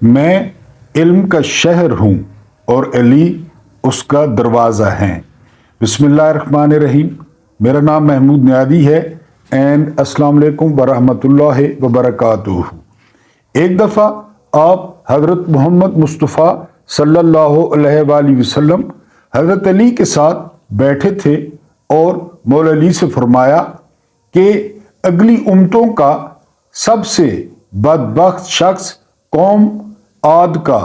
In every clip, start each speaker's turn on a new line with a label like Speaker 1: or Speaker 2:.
Speaker 1: میں علم کا شہر ہوں اور علی اس کا دروازہ ہیں۔ بسم اللہ الرحمن الرحیم۔ میرا نام محمود نیادی ہے اینڈ السلام علیکم ورحمۃ اللہ وبرکاتہ۔ ایک دفعہ آپ حضرت محمد مصطفیٰ صلی اللہ علیہ وآلہ وسلم حضرت علی کے ساتھ بیٹھے تھے اور مولا علی سے فرمایا کہ اگلی امتوں کا سب سے بدبخت شخص قوم عاد کا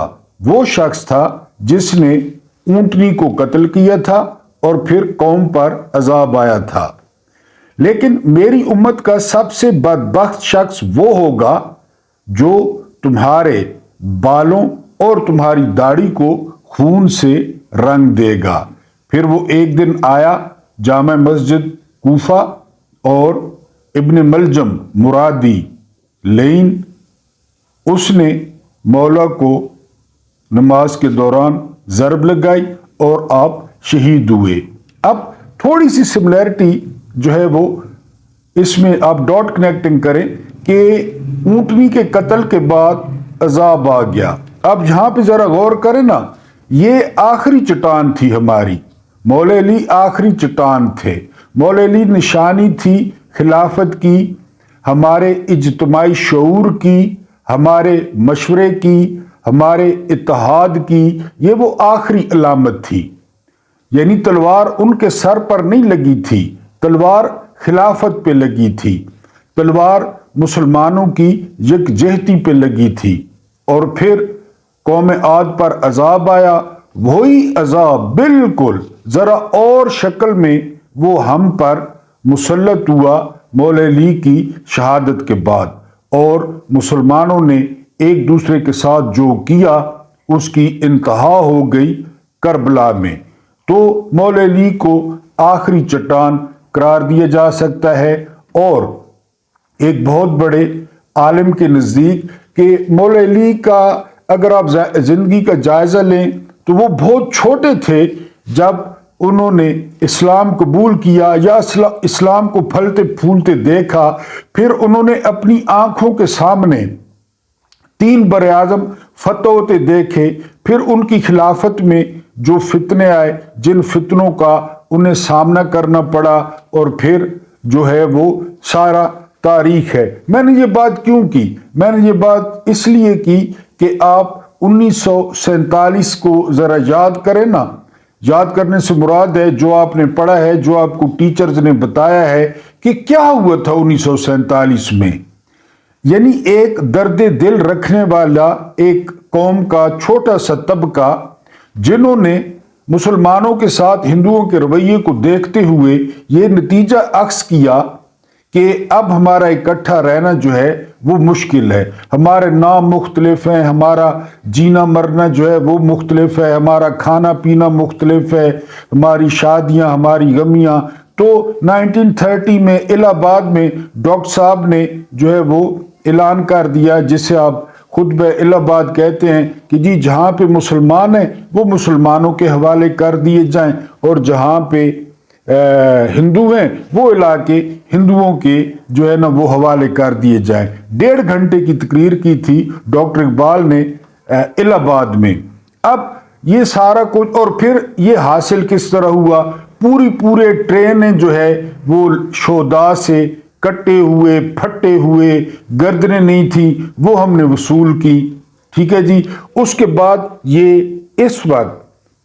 Speaker 1: وہ شخص تھا جس نے اونٹنی کو قتل کیا تھا اور پھر قوم پر عذاب آیا تھا، لیکن میری امت کا سب سے بدبخت شخص وہ ہوگا جو تمہارے بالوں اور تمہاری داڑھی کو خون سے رنگ دے گا۔ پھر وہ ایک دن آیا جامع مسجد کوفہ اور ابن ملجم مرادی لین، اس نے مولا کو نماز کے دوران ضرب لگائی اور آپ شہید ہوئے۔ اب تھوڑی سی سملیرٹی جو ہے وہ اس میں آپ ڈاٹ کنیکٹنگ کریں کہ اونٹنی کے قتل کے بعد عذاب آ گیا۔ اب یہاں پہ ذرا غور کریں نا، یہ آخری چٹان تھی ہماری، مولا علی آخری چٹان تھے۔ مولا علی نشانی تھی خلافت کی، ہمارے اجتماعی شعور کی، ہمارے مشورے کی، ہمارے اتحاد کی، یہ وہ آخری علامت تھی۔ یعنی تلوار ان کے سر پر نہیں لگی تھی، تلوار خلافت پہ لگی تھی، تلوار مسلمانوں کی یکجہتی پہ لگی تھی۔ اور پھر قوم عاد پر عذاب آیا، وہی عذاب بالکل ذرا اور شکل میں وہ ہم پر مسلط ہوا مولا علی کی شہادت کے بعد، اور مسلمانوں نے ایک دوسرے کے ساتھ جو کیا اس کی انتہا ہو گئی کربلا میں۔ تو مولا علی کو آخری چٹان قرار دیا جا سکتا ہے، اور ایک بہت بڑے عالم کے نزدیک کہ مولا علی کا اگر آپ زندگی کا جائزہ لیں تو وہ بہت چھوٹے تھے جب انہوں نے اسلام قبول کیا یا اسلام کو پھلتے پھولتے دیکھا۔ پھر انہوں نے اپنی آنکھوں کے سامنے 3 براعظم فتح ہوتے دیکھے، پھر ان کی خلافت میں جو فتنے آئے، جن فتنوں کا انہیں سامنا کرنا پڑا، اور پھر جو ہے وہ سارا تاریخ ہے۔ میں نے یہ بات کیوں کی؟ میں نے یہ بات اس لیے کی کہ آپ 1947 کو ذرا یاد کریں نا۔ یاد کرنے سے مراد ہے جو آپ نے پڑھا ہے، جو آپ کو ٹیچرز نے بتایا ہے کہ کیا ہوا تھا 1947 میں۔ یعنی ایک درد دل رکھنے والا ایک قوم کا چھوٹا سا طبقہ، جنہوں نے مسلمانوں کے ساتھ ہندوؤں کے رویے کو دیکھتے ہوئے یہ نتیجہ اخذ کیا کہ اب ہمارا اکٹھا رہنا جو ہے وہ مشکل ہے، ہمارے نام مختلف ہیں، ہمارا جینا مرنا جو ہے وہ مختلف ہے، ہمارا کھانا پینا مختلف ہے، ہماری شادیاں، ہماری غمیاں۔ تو 1930 میں الہ آباد میں ڈاکٹر صاحب نے جو ہے وہ اعلان کر دیا، جسے آپ خطبہ الہ آباد کہتے ہیں، کہ جی جہاں پہ مسلمان ہیں وہ مسلمانوں کے حوالے کر دیے جائیں، اور جہاں پہ ہندو ہیں وہ علاقے ہندوؤں کے جو ہے نا وہ حوالے کر دیے جائیں۔ 1.5 گھنٹے کی تقریر کی تھی ڈاکٹر اقبال نے الہ آباد میں۔ اب یہ سارا کچھ، اور پھر یہ حاصل کس طرح ہوا؟ پورے ٹرینیں جو ہے وہ شہداء سے کٹے ہوئے پھٹے ہوئے، گردنیں نہیں تھیں، وہ ہم نے وصول کی۔ ٹھیک ہے جی۔ اس کے بعد یہ اس وقت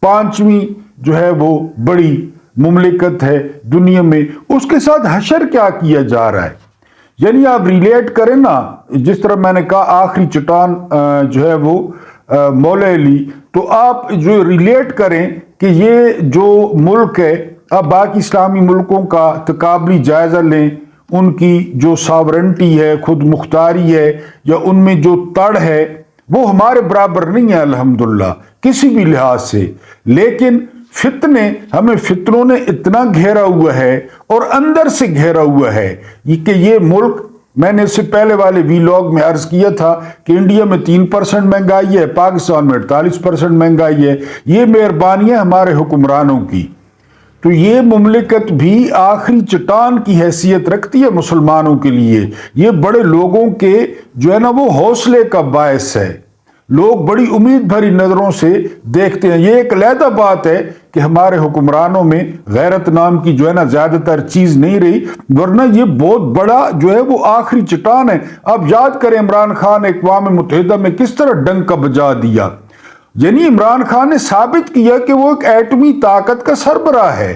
Speaker 1: 5ویں جو ہے وہ بڑی مملکت ہے دنیا میں، اس کے ساتھ حشر کیا کیا جا رہا ہے؟ یعنی آپ ریلیٹ کریں نا، جس طرح میں نے کہا آخری چٹان جو ہے وہ مولا علی، تو آپ جو ریلیٹ کریں کہ یہ جو ملک ہے، اب باقی اسلامی ملکوں کا تقابلی جائزہ لیں، ان کی جو ساورنٹی ہے، خود مختاری ہے، یا ان میں جو تڑ ہے، وہ ہمارے برابر نہیں ہے الحمدللہ کسی بھی لحاظ سے۔ لیکن فتنے، ہمیں فتنوں نے اتنا گھیرا ہوا ہے اور اندر سے گھیرا ہوا ہے کہ یہ ملک، میں نے اس سے پہلے والے ویلاگ میں عرض کیا تھا کہ انڈیا میں 3% مہنگائی ہے، پاکستان میں 48% مہنگائی ہے۔ یہ مہربانی ہے ہمارے حکمرانوں کی۔ تو یہ مملکت بھی آخری چٹان کی حیثیت رکھتی ہے مسلمانوں کے لیے۔ یہ بڑے لوگوں کے جو ہے نا وہ حوصلے کا باعث ہے۔ لوگ بڑی امید بھری نظروں سے دیکھتے ہیں. یہ ایک علیحدہ بات ہے کہ ہمارے حکمرانوں میں غیرت نام کی جو ہے نا زیادہ تر چیز نہیں رہی، ورنہ یہ بہت بڑا جو ہے وہ آخری چٹان ہے. آپ یاد کریں عمران خان نے اقوام متحدہ میں کس طرح ڈنکا بجا دیا. یعنی عمران خان نے ثابت کیا کہ وہ ایک ایٹمی طاقت کا سربراہ ہے،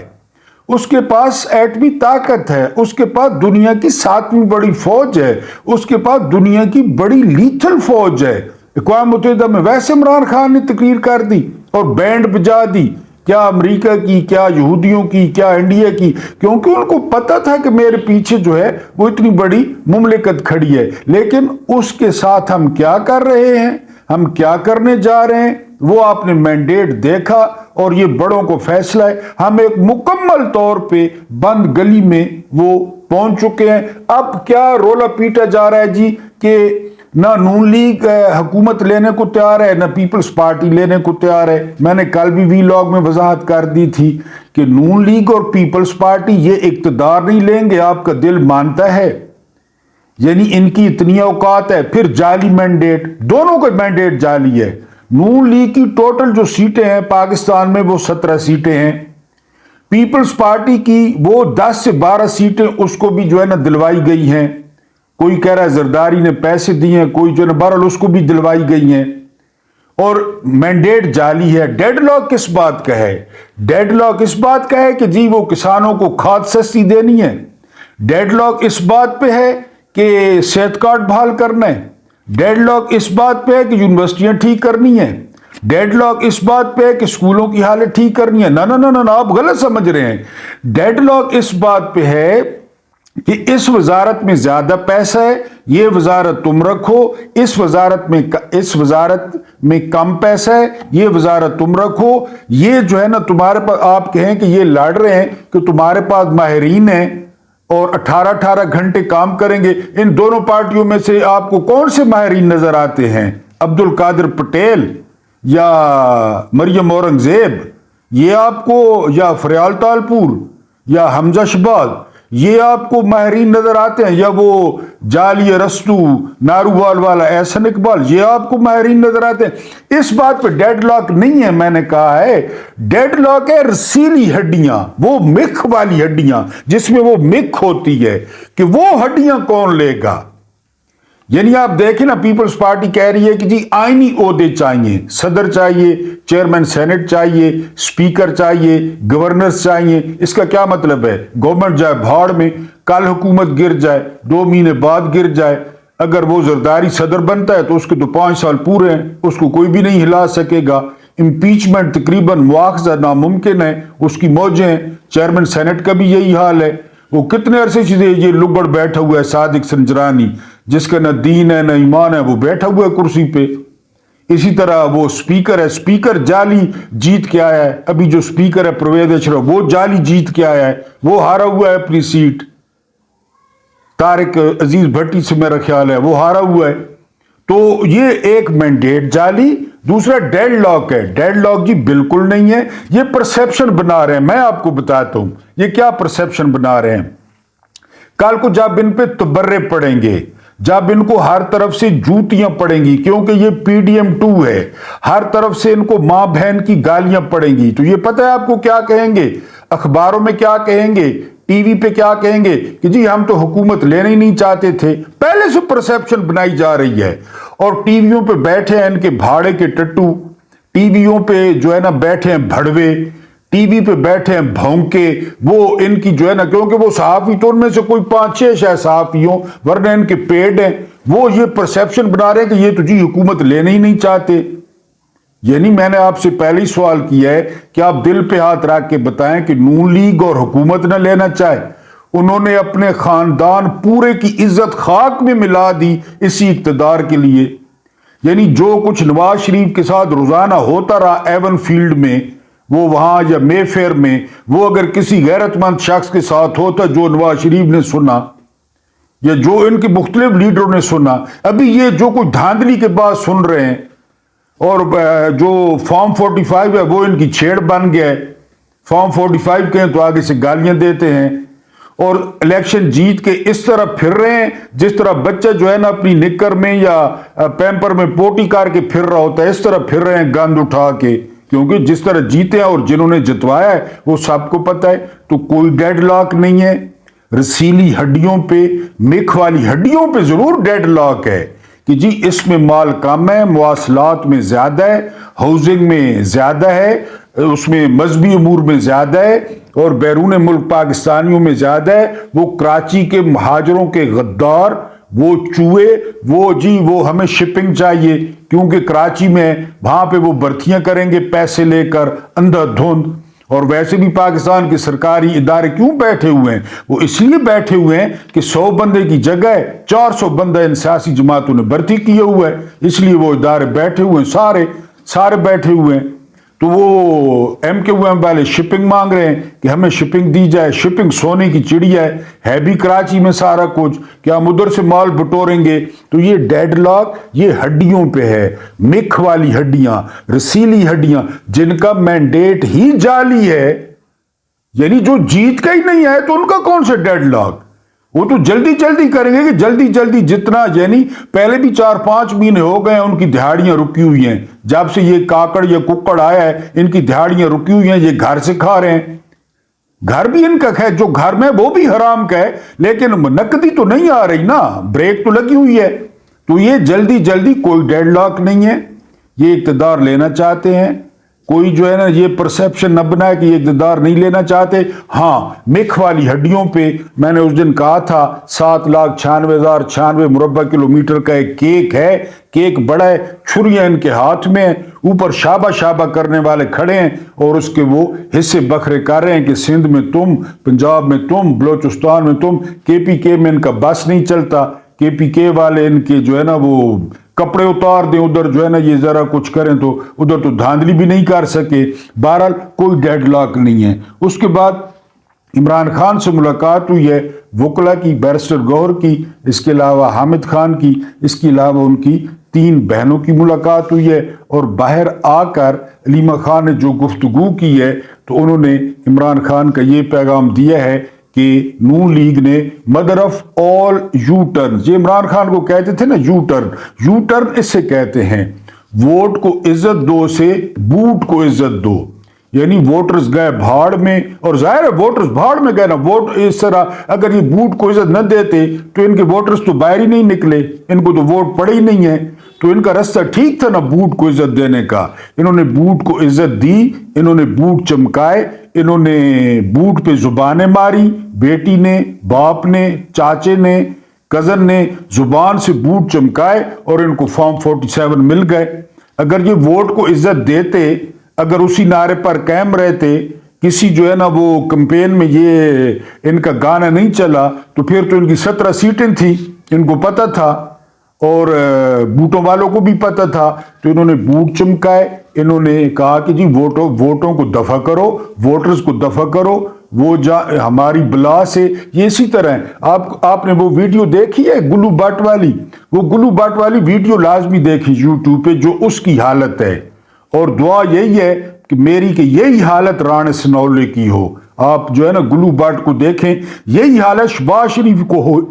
Speaker 1: اس کے پاس ایٹمی طاقت ہے، اس کے پاس دنیا کی 7ویں بڑی فوج ہے، اس کے پاس دنیا کی بڑی لیتھل فوج ہے. اقوام متحدہ میں ویسے عمران خان نے تقریر کر دی اور بینڈ بجا دی، کیا امریکہ کی، کیا یہودیوں کی، کیا انڈیا کی، کیونکہ ان کو پتا تھا کہ میرے پیچھے جو ہے وہ اتنی بڑی مملکت کھڑی ہے. لیکن اس کے ساتھ ہم کیا کر رہے ہیں، ہم کیا کرنے جا رہے ہیں، وہ آپ نے مینڈیٹ دیکھا اور یہ بڑوں کو فیصلہ ہے. ہم ایک مکمل طور پہ بند گلی میں وہ پہنچ چکے ہیں. اب کیا رولا پیٹا جا رہا ہے جی کہ نہ نون لیگ حکومت لینے کو تیار ہے، نہ پیپلز پارٹی لینے کو تیار ہے. میں نے کل بھی وی لاگ میں وضاحت کر دی تھی کہ نون لیگ اور پیپلز پارٹی یہ اقتدار نہیں لیں گے، آپ کا دل مانتا ہے. یعنی ان کی اتنی اوقات ہے. پھر جعلی مینڈیٹ، دونوں کا مینڈیٹ جعلی ہے. نون لیگ کی ٹوٹل جو سیٹیں ہیں پاکستان میں وہ 17 سیٹیں ہیں. پیپلز پارٹی کی وہ 10 سے 12 سیٹیں اس کو بھی جو ہے نا دلوائی گئی ہیں. کوئی کہہ رہا ہے زرداری نے پیسے دیے ہیں، کوئی جو ہے نا بہرحال اس کو بھی دلوائی گئی ہیں. اور مینڈیٹ جعلی ہے. ڈیڈ لاک کس بات کا ہے؟ ڈیڈ لاک اس بات کا ہے کہ جی وہ کسانوں کو کھاد سستی دینی ہے. ڈیڈ لاک اس بات پہ ہے کہ صحت کارڈ بحال کرنا ہے. ڈیڈ لاک اس بات پہ ہے کہ یونیورسٹیاں ٹھیک کرنی ہیں. ڈیڈ لاک اس بات پہ ہے کہ اسکولوں کی حالت ٹھیک کرنی ہے. نہ آپ غلط سمجھ رہے ہیں. ڈیڈ لاک اس بات پہ ہے کہ اس وزارت میں زیادہ پیسہ ہے، یہ وزارت تم رکھو، اس وزارت میں کم پیسہ ہے، یہ وزارت تم رکھو. یہ جو ہے نا تمہارے پاس، آپ کہیں کہ یہ لڑ رہے ہیں کہ تمہارے پاس ماہرین ہیں اور 18 گھنٹے کام کریں گے. ان دونوں پارٹیوں میں سے آپ کو کون سے ماہرین نظر آتے ہیں؟ عبد القادر پٹیل یا مریم اورنگزیب، یہ آپ کو، یا فریال تالپور یا حمزہ شہباز، یہ آپ کو ماہرین نظر آتے ہیں؟ یا وہ جعلی ارسطو نارووال والا احسن اقبال، یہ آپ کو ماہرین نظر آتے ہیں؟ اس بات پہ ڈیڈ لاک نہیں ہے. میں نے کہا ہے ڈیڈ لاک ہے رسیلی ہڈیاں، وہ مکھ والی ہڈیاں جس میں وہ مکھ ہوتی ہے کہ وہ ہڈیاں کون لے گا. یعنی آپ دیکھیں نا، پیپلز پارٹی کہہ رہی ہے کہ جی آئینی عہدے چاہیے، صدر چاہیے، چیئرمین سینٹ چاہیے، سپیکر چاہیے، گورنرز چاہیے. اس کا کیا مطلب ہے؟ گورنمنٹ جائے بھاڑ میں، کل حکومت گر جائے، 2 مہینے بعد گر جائے. اگر وہ زرداری صدر بنتا ہے تو اس کے تو 5 سال پورے ہیں، اس کو کوئی بھی نہیں ہلا سکے گا. امپیچمنٹ تقریباً مواخذہ ناممکن ہے، اس کی موجیں ہیں. چیئرمین سینٹ کا بھی یہی حال ہے. وہ کتنے عرصے سے یہ لبڑ بیٹھا ہوا ہے صادق سنجرانی، جس کا نہ دین ہے نہ ایمان ہے، وہ بیٹھا ہوا ہے کرسی پہ. اسی طرح وہ سپیکر ہے، سپیکر جعلی جیت کے آیا ہے. ابھی جو سپیکر ہے پرویز اشرف، وہ جعلی جیت کے آیا ہے، وہ ہارا ہوا ہے اپنی سیٹ. طارق عزیز بھٹی سے میرا خیال ہے وہ ہارا ہوا ہے. تو یہ ایک مینڈیٹ جعلی. دوسرا ڈیڈ لاک ہے. ڈیڈ لاک جی بالکل نہیں ہے، یہ پرسیپشن بنا رہے ہیں. میں آپ کو بتاتا ہوں یہ کیا پرسیپشن بنا رہے ہیں. کل کو جب ان پہ تبرے پڑیں گے، جب ان کو ہر طرف سے جوتیاں پڑیں گی، کیونکہ یہ PDM2 ہے، ہر طرف سے ان کو ماں بہن کی گالیاں پڑیں گی، تو یہ پتہ ہے آپ کو کیا کہیں گے؟ اخباروں میں کیا کہیں گے، ٹی وی پہ کیا کہیں گے کہ جی ہم تو حکومت لینے ہی نہیں چاہتے تھے. پہلے سے پرسیپشن بنائی جا رہی ہے. اور ٹی ویوں پہ بیٹھے ہیں ان کے بھاڑے کے ٹٹو، ٹی ویوں پہ جو ہے نا بیٹھے ہیں بھڑوے، ٹی وی پہ بیٹھے ہیں بھونکے. وہ ان کی جو ہے نا، کیونکہ وہ صحافی تو ان میں سے کوئی 5-6 شاید صحافی ہوں، ورنہ ان کے پیڈ ہیں. وہ یہ پرسیپشن بنا رہے ہیں کہ یہ تو جی حکومت لینے ہی نہیں چاہتے. یعنی میں نے آپ سے پہلے ہی سوال کیا ہے کہ آپ دل پہ ہاتھ رکھ کے بتائیں کہ نون لیگ اور حکومت نہ لینا چاہے. انہوں نے اپنے خاندان پورے کی عزت خاک میں ملا دی اسی اقتدار کے لیے. یعنی جو کچھ نواز شریف کے ساتھ روزانہ ہوتا رہا ایون فیلڈ میں، وہ وہاں یا مے فیئر میں، وہ اگر کسی غیرت مند شخص کے ساتھ ہوتا جو نواز شریف نے سنا یا جو ان کے مختلف لیڈروں نے سنا، ابھی یہ جو کچھ دھاندلی کے بعد سن رہے ہیں، اور جو فارم 45 ہے وہ ان کی چھیڑ بن گیا ہے. فارم 45 کہیں تو آگے سے گالیاں دیتے ہیں. اور الیکشن جیت کے اس طرح پھر رہے ہیں جس طرح بچہ جو ہے نا اپنی نکر میں یا پیمپر میں پوٹی کر کے پھر رہا ہوتا ہے، اس طرح پھر رہے ہیں گند اٹھا کے، کیونکہ جس طرح جیتے ہیں اور جنہوں نے جتوایا ہے وہ سب کو پتہ ہے۔ تو کوئی ڈیڈ لاک نہیں ہے، رسیلی ہڈیوں پہ، مکھ والی ہڈیوں پہ ضرور ڈیڈ لاک ہے کہ جی اس میں مال کم ہے، مواصلات میں زیادہ ہے، ہاؤسنگ میں زیادہ ہے، اس میں مذہبی امور میں زیادہ ہے، اور بیرون ملک پاکستانیوں میں زیادہ ہے۔ وہ کراچی کے مہاجروں کے غدار، وہ چوہے، وہ ہمیں شپنگ چاہیے کیونکہ کراچی میں وہاں پہ وہ برتیاں کریں گے پیسے لے کر اندھا دھند۔ اور ویسے بھی پاکستان کے سرکاری ادارے کیوں بیٹھے ہوئے ہیں؟ وہ اس لیے بیٹھے ہوئے ہیں کہ 100 بندے کی جگہ 400 بندہ ان سیاسی جماعتوں نے بھرتی کیے ہوئے ہیں، اس لیے وہ ادارے بیٹھے ہوئے ہیں، سارے بیٹھے ہوئے ہیں۔ تو وہ ایم کیو ایم والے شپنگ مانگ رہے ہیں کہ ہمیں شپنگ دی جائے۔ شپنگ سونے کی چڑیا ہے بھی کراچی میں سارا کچھ، کہ ہم ادھر سے مال بٹوریں گے۔ تو یہ ڈیڈ لاک یہ ہڈیوں پہ ہے، مکھ والی ہڈیاں، رسیلی ہڈیاں جن کا مینڈیٹ ہی جعلی ہے، یعنی جو جیت کا ہی نہیں ہے تو ان کا کون سے ڈیڈ لاک؟ وہ تو جلدی جلدی کریں گے کہ جلدی جلدی جتنا، یعنی پہلے بھی 4-5 مہینے ہو گئے ہیں ان کی دہاڑیاں رکی ہوئی ہیں، جب سے یہ کاکڑ یا ککڑ آیا ہے ان کی دہاڑیاں رکی ہوئی ہیں، یہ گھر سے کھا رہے ہیں۔ گھر بھی ان کا ہے، جو گھر میں وہ بھی حرام کا ہے، لیکن نقدی تو نہیں آ رہی نا، بریک تو لگی ہوئی ہے۔ تو یہ جلدی جلدی کوئی ڈیڈ لاک نہیں ہے، یہ اقتدار لینا چاہتے ہیں۔ کوئی جو ہے نا یہ پرسیپشن نہ بنائے کہ یہ اقتدار نہیں لینا چاہتے۔ ہاں مکھ والی ہڈیوں پہ میں نے اس دن کہا تھا 7,96,096 مربع کلومیٹر کا ایک کیک ہے، کیک بڑا ہے، چھریاں ان کے ہاتھ میں ہیں، اوپر شابہ شابہ کرنے والے کھڑے ہیں اور اس کے وہ حصے بکھرے کر رہے ہیں کہ سندھ میں تم، پنجاب میں تم، بلوچستان میں تم۔ کے پی کے میں ان کا بس نہیں چلتا، کے پی کے والے ان کے جو ہے نا وہ کپڑے اتار دیں ادھر جو ہے نا یہ ذرا کچھ کریں تو ادھر تو دھاندلی بھی نہیں کر سکے۔ بہرحال کوئی ڈیڈ لاک نہیں ہے۔ اس کے بعد عمران خان سے ملاقات ہوئی ہے، وکلا کی، بیرسٹر گوہر کی، اس کے علاوہ حامد خان کی، اس کے علاوہ ان کی 3 بہنوں کی ملاقات ہوئی ہے، اور باہر آ کر علیمہ خان نے جو گفتگو کی ہے تو انہوں نے عمران خان کا یہ پیغام دیا ہے کہ نون لیگ نے mother of all you turn, یہ عمران خان کو کہتے تھے نا یو ٹرن اس سے کہتے ہیں ووٹ کو عزت دو سے بوٹ کو عزت دو، یعنی ووٹرز گئے بھاڑ میں، اور ظاہر ہے ووٹرز بھاڑ میں گئے نا، ووٹ اس طرح اگر یہ بوٹ کو عزت نہ دیتے تو ان کے ووٹرز تو باہر ہی نہیں نکلے، ان کو تو ووٹ پڑے ہی نہیں ہے۔ تو ان کا رستہ ٹھیک تھا نا بوٹ کو عزت دینے کا، انہوں نے بوٹ کو عزت دی، انہوں نے بوٹ چمکائے، انہوں نے بوٹ پہ زبانیں ماری، بیٹی نے، باپ نے، چاچے نے، کزن نے زبان سے بوٹ چمکائے اور ان کو فارم 47 مل گئے۔ اگر یہ ووٹ کو عزت دیتے، اگر اسی نعرے پر قائم رہتے، کسی جو ہے نا وہ کمپین میں یہ ان کا گانا نہیں چلا تو پھر تو ان کی 17 سیٹیں تھیں، ان کو پتہ تھا اور بوٹوں والوں کو بھی پتہ تھا۔ تو انہوں نے بوٹ چمکائے، انہوں نے کہا کہ جی ووٹوں کو دفع کرو، ووٹرز کو دفع کرو، وہ ہماری بلا سے۔ یہ اسی طرح ہے، آپ نے وہ ویڈیو دیکھی ہے گلو بٹ والی، وہ گلو بٹ والی ویڈیو لازمی دیکھی یوٹیوب پہ، جو اس کی حالت ہے، اور دعا یہی ہے کہ میری کہ یہی حالت رانے سنولے کی ہو۔ آپ جو ہے نا گلو بٹ کو دیکھیں، یہی حالت شہباز شریف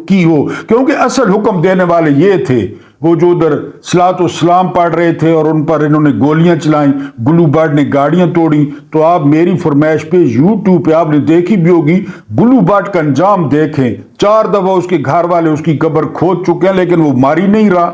Speaker 1: کی ہو، کیونکہ اصل حکم دینے والے یہ تھے، وہ جو ادھر صلاۃ و سلام پڑھ رہے تھے اور ان پر انہوں نے گولیاں چلائیں، گلو بٹ نے گاڑیاں توڑی۔ تو آپ میری فرمائش پہ یوٹیوب پہ آپ نے دیکھی بھی ہوگی، گلو بٹ کا انجام دیکھیں، 4 دفعہ اس کے گھر والے اس کی قبر کھود چکے ہیں لیکن وہ ماری نہیں رہا۔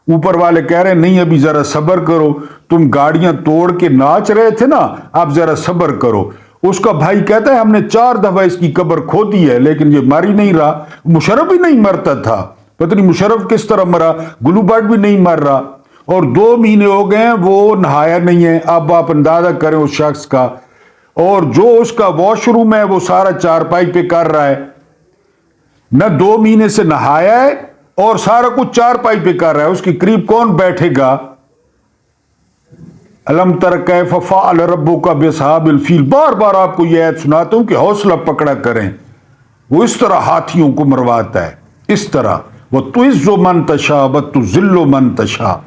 Speaker 1: اوپر والے کہہ رہے ہیں نہیں ابھی ذرا صبر کرو، تم گاڑیاں توڑ کے ناچ رہے تھے نا، اب ذرا صبر کرو۔ اس کا بھائی کہتا ہے ہم نے 4 دفعہ اس کی قبر کھودی ہے لیکن یہ ماری نہیں رہا۔ مشرف بھی نہیں مرتا تھا، پتہ نہیں مشرف کس طرح مرا، گلو بٹ بھی نہیں مر رہا، اور 2 مہینے ہو گئے ہیں وہ نہایا نہیں ہے۔ اب آپ اندازہ کریں اس شخص کا، اور جو اس کا واش روم ہے وہ سارا چارپائی پہ کر رہا ہے، نہ 2 مہینے سے نہایا ہے اور سارا کچھ چارپائی پہ کر رہا ہے۔ اس کے قریب کون بیٹھے گا؟ الم تر کیف فعل ربک باصحاب الفیل، بار بار آپ کو یہ آیت سناتا ہوں کہ حوصلہ پکڑا کریں۔ وہ اس طرح ہاتھیوں کو مرواتا ہے، اس طرح وَتُعِزُّ مَن تَشَاءُ وَتُذِلُّ مَن تَشَاءُ،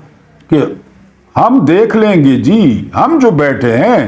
Speaker 1: کہ ہم دیکھ لیں گے جی، ہم جو بیٹھے ہیں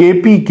Speaker 1: KPK